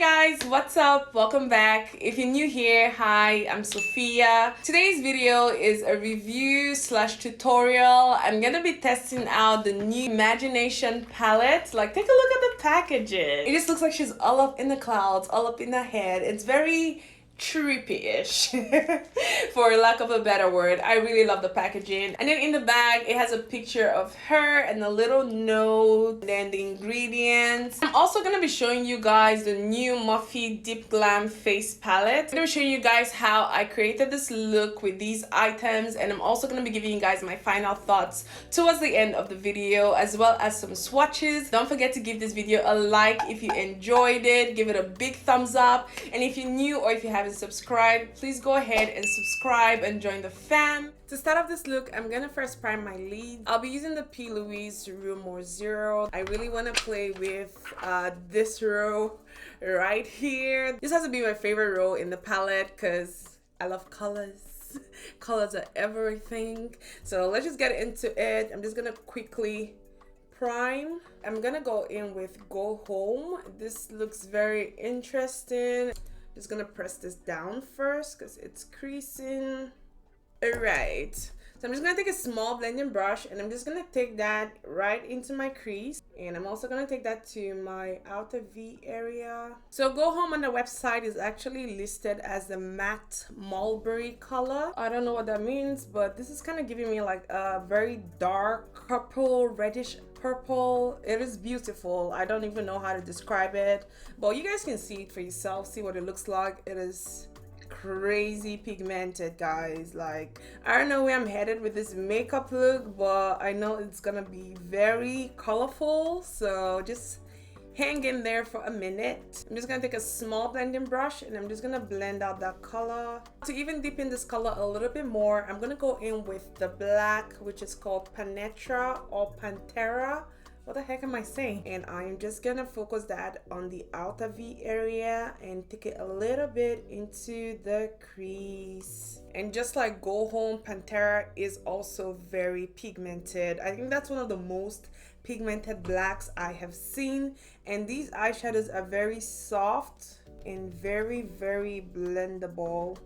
Guys, what's up? Welcome back. If you're new here, hi, I'm Sophia. Today's video is a review slash tutorial. I'm gonna be testing out the new Imagination palette. Like, take a look at the packaging. It just looks like she's all up in the clouds, all up in her head. It's very trippy-ish for lack of a better word. I really love the packaging. And then in the bag it has a picture of her and a little note, and then the ingredients. I'm also gonna be showing you guys the new Morphe Deep Glam face palette. I'm gonna be showing you guys how I created this look with these items, and I'm also gonna be giving you guys my final thoughts towards the end of the video, as well as some swatches. Don't forget to give this video a like if you enjoyed it. Give it a big thumbs up, and if you're new or if you haven't subscribed, please go ahead and subscribe and join the fam. To start off this look, I'm gonna first prime my lids. I'll be using the Louise Room More Zero. I really want to play with this row right here. This has to be my favorite row in the palette because I love colors. Colors are everything. So let's just get into it. I'm just gonna quickly prime. I'm gonna go in with Go Home. This looks very interesting. Just gonna press this down first because it's creasing. Alright, so I'm just gonna take a small blending brush and I'm just gonna take that right into my crease, and I'm also gonna take that to my outer V area. So Go Home on the website is actually listed as the matte mulberry color. I don't know what that means, but this is kind of giving me like a very dark purple, reddish purple. It is beautiful. I don't even know how to describe it, but you guys can see it for yourself, see what it looks like. It is crazy pigmented, guys. Like, I don't know where I'm headed with this makeup look, but I know it's gonna be very colorful, so just hang in there for a minute. I'm just gonna take a small blending brush and I'm just gonna blend out that color. To even deepen this color a little bit more, I'm gonna go in with the black, which is called Penetra or Pantera. What the heck am I saying? And I'm just gonna focus that on the outer V area and take it a little bit into the crease. And just like Go Home, Pantera is also very pigmented. I think that's one of the most pigmented blacks I have seen, and these eyeshadows are very soft and very blendable,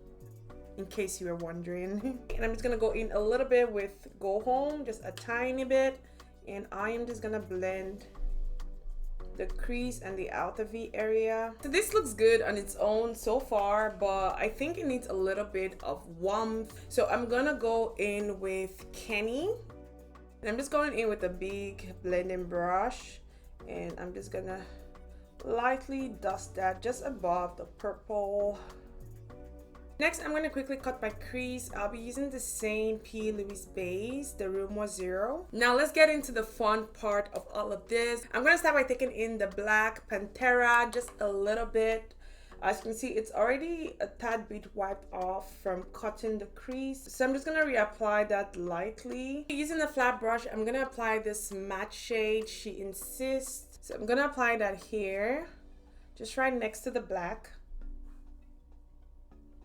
in case you were wondering. And I'm just gonna go in a little bit with Go Home, just a tiny bit, and I am just gonna blend the crease and the outer V area. So this looks good on its own so far, but I think it needs a little bit of warmth, so I'm gonna go in with Kenny. And I'm just going in with a big blending brush, and I'm just gonna lightly dust that just above the purple. Next, I'm gonna quickly cut my crease. I'll be using the same Louise base, the Room More Zero. Now let's get into the fun part of all of this. I'm gonna start by taking in the black Pantera just a little bit. As you can see, it's already a tad bit wiped off from cutting the crease. So I'm just gonna reapply that lightly. Using the flat brush, I'm gonna apply this matte shade, She Insists. So I'm gonna apply that here, just right next to the black.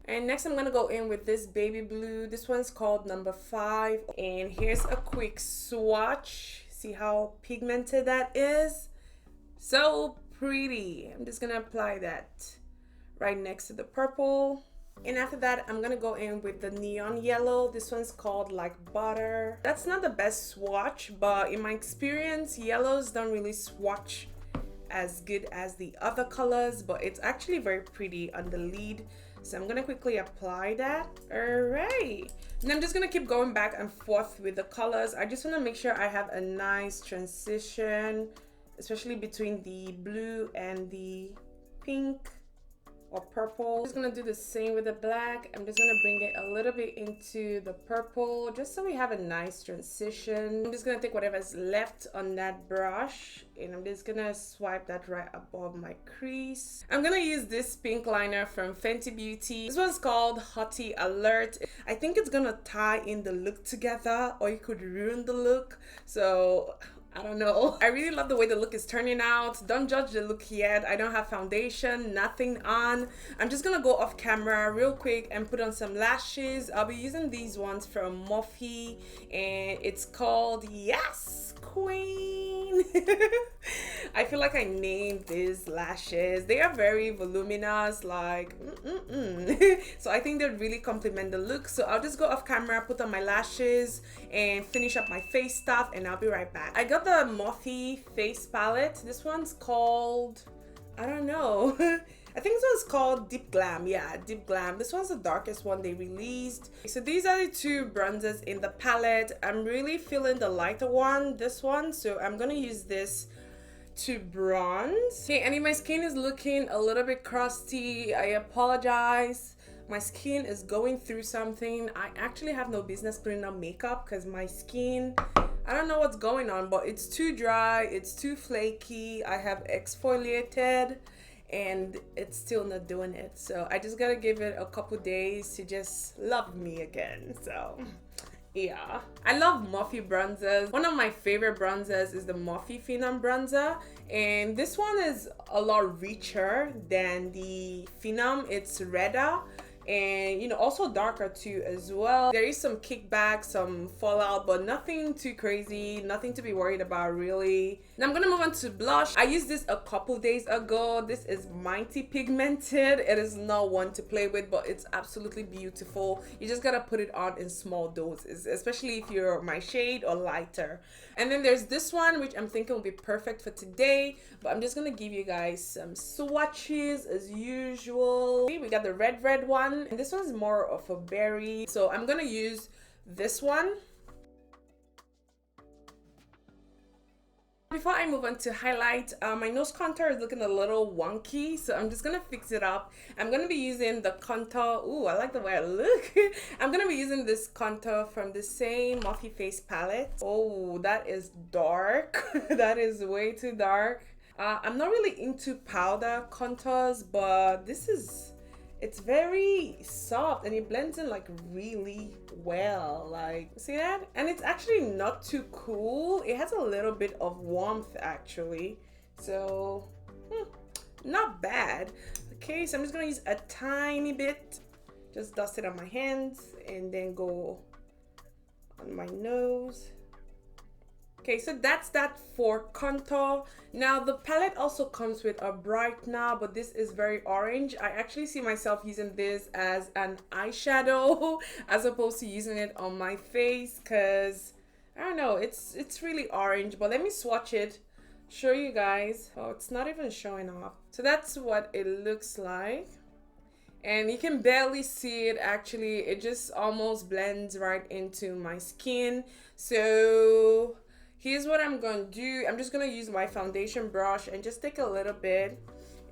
And next I'm gonna go in with this baby blue. This one's called number 5. And here's a quick swatch. See how pigmented that is? So pretty. I'm just gonna apply that right next to the purple. And after that, I'm gonna go in with the neon yellow. This one's called Like Butter. That's not the best swatch, but in my experience, yellows don't really swatch as good as the other colors, but it's actually very pretty on the lid. So I'm gonna quickly apply that. All right. And I'm just gonna keep going back and forth with the colors. I just wanna make sure I have a nice transition, especially between the blue and the pink or purple. I'm just gonna do the same with the black. I'm just gonna bring it a little bit into the purple, just so we have a nice transition. I'm just gonna take whatever's left on that brush, and I'm just gonna swipe that right above my crease. I'm gonna use this pink liner from Fenty Beauty. This one's called Hottie Alert. I think it's gonna tie in the look together, or it could ruin the look. So I don't know. I really love the way the look is turning out. Don't judge the look yet. I don't have foundation, nothing on. I'm just gonna go off camera real quick and put on some lashes. I'll be using these ones from Morphe, and it's called Yass Queen. I feel like I named these lashes. They are very voluminous, like so I think they really complement the look. So I'll just go off camera, put on my lashes, and finish up my face stuff, and I'll be right back. I got the Morphe face palette. This one's called, I don't know. I think this one's called Deep Glam. Yeah, Deep Glam. This one's the darkest one they released. So these are the two bronzers in the palette. I'm really feeling the lighter one, this one. So I'm gonna use this to bronze. Okay, and my skin is looking a little bit crusty. I apologize. My skin is going through something. I actually have no business putting on makeup because my skin, I don't know what's going on, but it's too dry, it's too flaky. I have exfoliated and it's still not doing it. So I just gotta give it a couple days to just love me again. So yeah, I love Morphe bronzers. One of my favorite bronzers is the Morphe Phenom bronzer, and this one is a lot richer than the Phenom. It's redder and, you know, also darker too as well. There is some kickback, some fallout, but nothing too crazy, nothing to be worried about really. Now I'm gonna move on to blush. I used this a couple days ago. This is mighty pigmented. It is not one to play with, but it's absolutely beautiful. You just gotta put it on in small doses, especially if you're my shade or lighter. And then there's this one, which I'm thinking will be perfect for today, but I'm just gonna give you guys some swatches as usual. We got the red one, and this one's more of a berry, so I'm gonna use this one. Before I move on to highlight, my nose contour is looking a little wonky, so I'm just gonna fix it up. I'm gonna be using the contour. Ooh, I like the way I look. I'm gonna be using this contour from the same Morphe face palette. Oh, that is dark. That is way too dark. I'm not really into powder contours, but this is, it's very soft and it blends in like really well. Like, see that? And it's actually not too cool. It has a little bit of warmth actually. So, not bad. Okay, so I'm just gonna use a tiny bit. Just dust it on my hands and then go on my nose. Okay, so that's that for contour. Now the palette also comes with a brightener, but this is very orange. I actually see myself using this as an eyeshadow as opposed to using it on my face, because I don't know, it's really orange. But let me swatch it, show you guys. Oh, it's not even showing off. So that's what it looks like. And you can barely see it actually. It just almost blends right into my skin. So here's what I'm gonna do. I'm just gonna use my foundation brush and just take a little bit,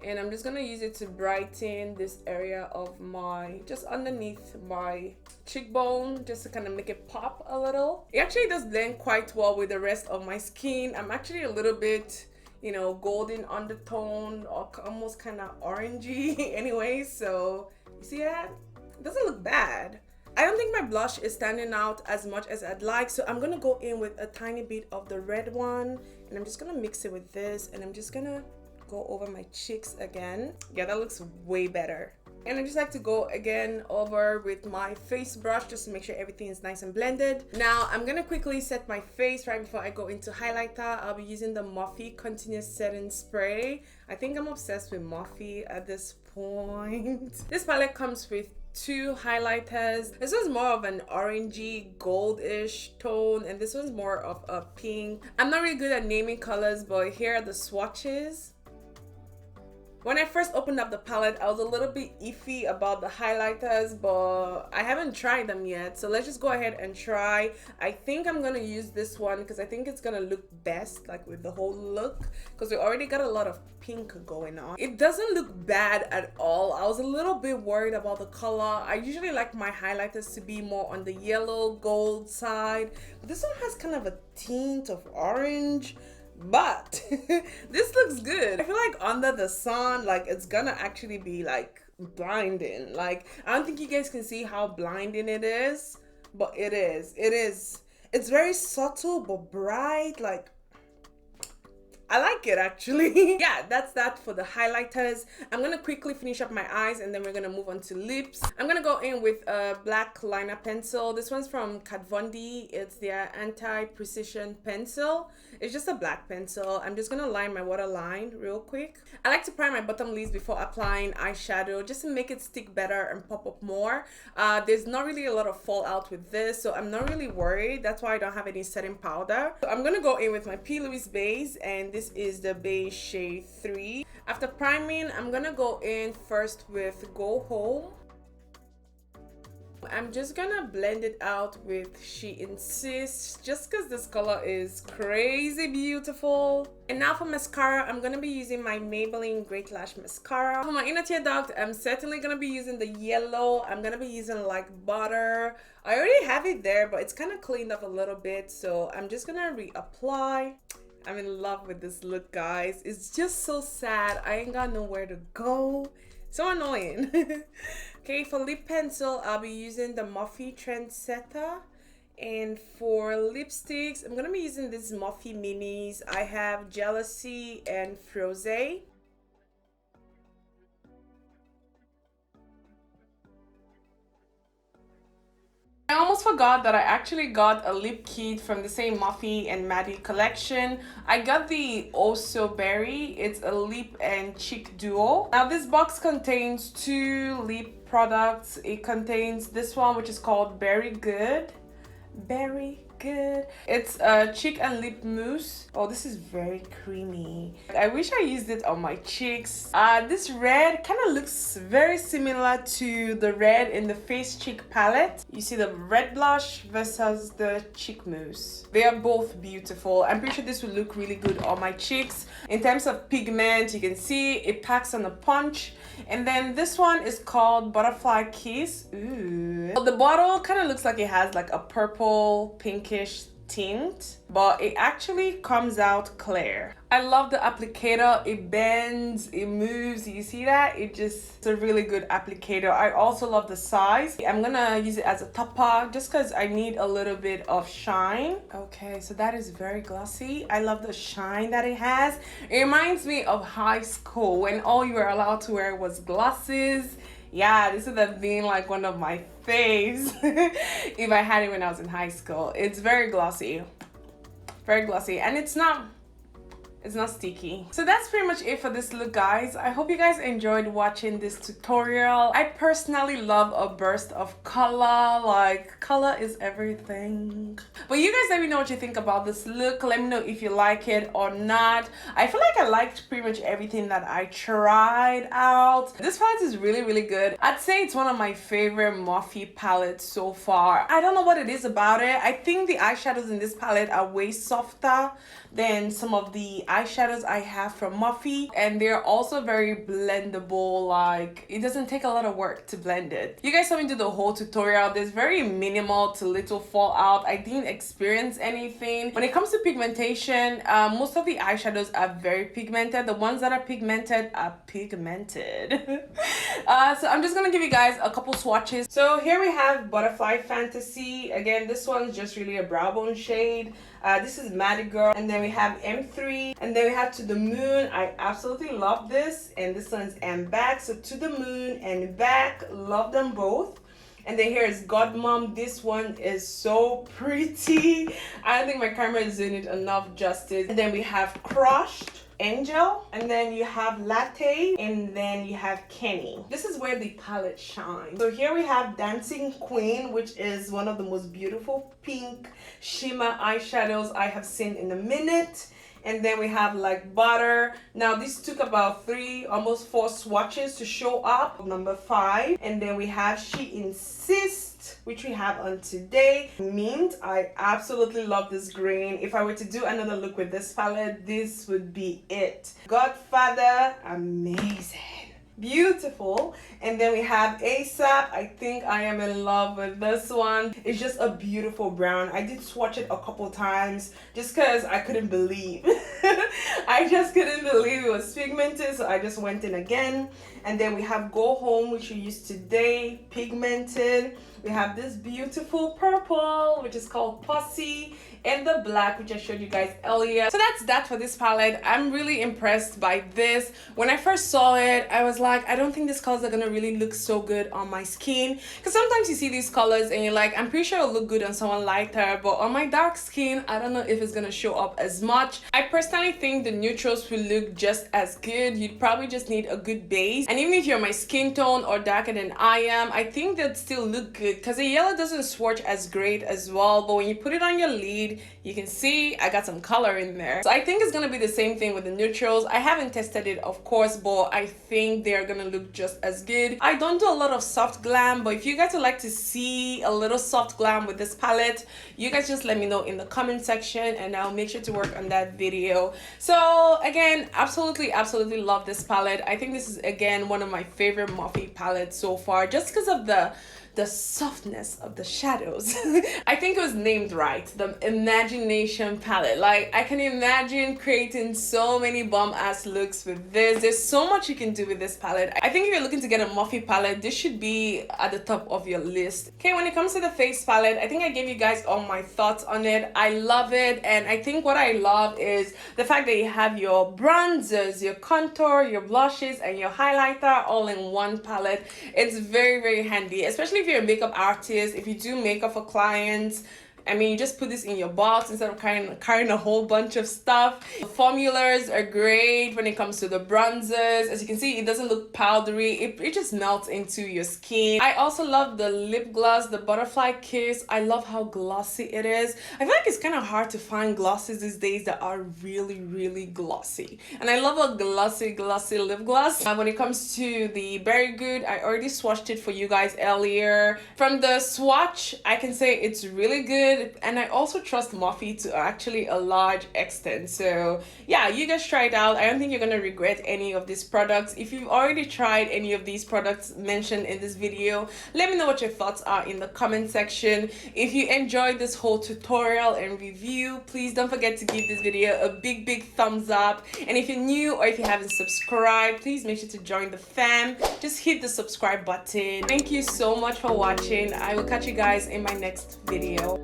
and I'm just gonna use it to brighten this area of my, just underneath my cheekbone, just to kind of make it pop a little. It actually does blend quite well with the rest of my skin. I'm actually a little bit, you know, golden undertone or almost kind of orangey anyway. So you see that? It doesn't look bad. I don't think my blush is standing out as much as I'd like, so I'm gonna go in with a tiny bit of the red one, and I'm just gonna mix it with this, and I'm just gonna go over my cheeks again. Yeah, that looks way better. And I just like to go again over with my face brush just to make sure everything is nice and blended. Now I'm gonna quickly set my face right before I go into highlighter. I'll be using the Morphe Continuous Setting Spray. I think I'm obsessed with Morphe at this point. This palette comes with two highlighters. This one's more of an orangey goldish tone, and this one's more of a pink. I'm not really good at naming colors, but here are the swatches. When I first opened up the palette, I was a little bit iffy about the highlighters, but I haven't tried them yet. So let's just go ahead and try. I think I'm gonna use this one because I think it's gonna look best, like with the whole look, because we already got a lot of pink going on. It doesn't look bad at all. I was a little bit worried about the color. I usually like my highlighters to be more on the yellow gold side, but this one has kind of a tint of orange. But this looks good. I feel like under the sun, like it's gonna actually be like blinding. Like, I don't think you guys can see how blinding it is, but it is. It's very subtle but bright. Like, I like it actually. Yeah, that's that for the highlighters. I'm gonna quickly finish up my eyes and then we're gonna move on to lips. I'm gonna go in with a black liner pencil. This one's from Kat Von D. It's their anti-precision pencil. It's just a black pencil. I'm just gonna line my waterline real quick. I like to prime my bottom lids before applying eyeshadow just to make it stick better and pop up more. There's not really a lot of fallout with this, so I'm not really worried. That's why I don't have any setting powder. So I'm gonna go in with my P. Louise base, and this is the beige shade 3. After priming, I'm gonna go in first with Go Home. I'm just gonna blend it out with She Insists, just because this color is crazy beautiful. And now for mascara, I'm gonna be using my Maybelline Great Lash Mascara. For my inner tear duct, I'm certainly gonna be using the yellow. I'm gonna be using like butter. I already have it there, but it's kind of cleaned up a little bit, so I'm just gonna reapply. I'm in love with this look, guys. It's just so sad. I ain't got nowhere to go. So annoying. Okay, for lip pencil, I'll be using the Morphe Trendsetter. And for lipsticks, I'm gonna be using these Morphe minis. I have Jealousy and Frose. I almost forgot that I actually got a lip kit from the same Morphe and Maddie collection. I got the Also Berry. It's a lip and cheek duo. Now this box contains 2 lip products. It contains this one, which is called Berry Good. Berry Good. It's a cheek and lip mousse. Oh, this is very creamy. I wish I used it on my cheeks. This red kind of looks very similar to the red in the Face Cheek palette. You see the red blush versus the cheek mousse. They are both beautiful. I'm pretty sure this will look really good on my cheeks. In terms of pigment, you can see it packs on a punch. And then this one is called Butterfly Kiss. Ooh. Well, the bottle kind of looks like it has like a purple pinkish tint, but it actually comes out clear. I love the applicator. It bends, it moves. You see that? It's a really good applicator. I also love the size. I'm gonna use it as a topper just because I need a little bit of shine. Okay, so that is very glossy. I love the shine that it has. It reminds me of high school when all you were allowed to wear was glasses. Yeah, this would have been like one of my faves if I had it when I was in high school. It's very glossy, and it's not sticky. So that's pretty much it for this look, guys. I hope you guys enjoyed watching this tutorial. I personally love a burst of color. Like, color is everything. But you guys let me know what you think about this look. Let me know if you like it or not. I feel like I liked pretty much everything that I tried out. This palette is really, really good. I'd say it's one of my favorite Morphe palettes so far. I don't know what it is about it. I think the eyeshadows in this palette are way softer than some of the eyeshadows I have from Morphe, and they're also very blendable. Like, it doesn't take a lot of work to blend it. You guys saw me do the whole tutorial. There's very minimal to little fallout. I didn't experience anything. When it comes to pigmentation, most of the eyeshadows are very pigmented. The ones that are pigmented are pigmented. So I'm just gonna give you guys a couple swatches. So here we have Butterfly Fantasy. Again, this one's just really a brow bone shade. This is Maddie Girl, and then we have M3, and then we have To the Moon. I absolutely love this, and this one's M Back. So To the Moon and Back, love them both. And then here is God Mom. This one is so pretty. I don't think my camera is doing it enough justice. And then we have Crushed, Angel, and then you have Latte, and then you have Kenny. This is where the palette shines. So here we have Dancing Queen, which is one of the most beautiful pink shimmer eyeshadows I have seen in a minute. And then we have like Butter. Now this took about 3, almost 4 swatches to show up. Number 5. And then we have She Insists, which we have on today. Mint. I absolutely love this green. If I were to do another look with this palette, this would be it. Godfather, amazing. Beautiful. And then we have ASAP. I think I am in love with this one. It's just a beautiful brown. I did swatch it a couple times just because I couldn't believe I just couldn't believe it was pigmented, so I just went in again. And then we have Go Home, which we used today, pigmented. We have this beautiful purple, which is called Pussy, and the black, which I showed you guys earlier. So that's that for this palette. I'm really impressed by this. When I first saw it, I was like, I don't think these colors are gonna really look so good on my skin, because sometimes you see these colors and you're like, I'm pretty sure it'll look good on someone lighter, but on my dark skin, I don't know if it's gonna show up as much. I personally think the neutrals will look just as good. You'd probably just need a good base, and even if you're my skin tone or darker than I am, I think they'd still look good, because the yellow doesn't swatch as great as well, but when you put it on your lid, you can see I got some color in there. So I think it's gonna be the same thing with the neutrals. I haven't tested it, of course, but I think they're gonna look just as good. I don't do a lot of soft glam, but if you guys would like to see a little soft glam with this palette, you guys just let me know in the comment section and I'll make sure to work on that video. So again, absolutely love this palette. I think this is again one of my favorite Morphe palettes so far, just because of the softness of the shadows. I think it was named right, the Imagination palette. Like, I can imagine creating so many bomb ass looks with this. There's so much you can do with this palette. I think if you're looking to get a Morphe palette, this should be at the top of your list. Okay, when it comes to the face palette, I think I gave you guys all my thoughts on it. I love it, and I think what I love is the fact that you have your bronzers, your contour, your blushes, and your highlighter all in one palette. It's very handy, especially if you're a makeup artist, if you do makeup for clients. I mean, you just put this in your box instead of carrying a whole bunch of stuff. The formulas are great when it comes to the bronzers. As you can see, it doesn't look powdery. It just melts into your skin. I also love the lip gloss, the Butterfly Kiss. I love how glossy it is. I feel like it's kind of hard to find glosses these days that are really glossy. And I love a glossy lip gloss. When it comes to the Very Good, I already swatched it for you guys earlier. From the swatch, I can say it's really good. And I also trust Morphe to actually a large extent. So yeah, you guys try it out. I don't think you're gonna regret any of these products. If you've already tried any of these products mentioned in this video, let me know what your thoughts are in the comment section. If you enjoyed this whole tutorial and review, please don't forget to give this video a big thumbs up. And if you're new or if you haven't subscribed, please make sure to join the fam. Just hit the subscribe button. Thank you so much for watching. I will catch you guys in my next video.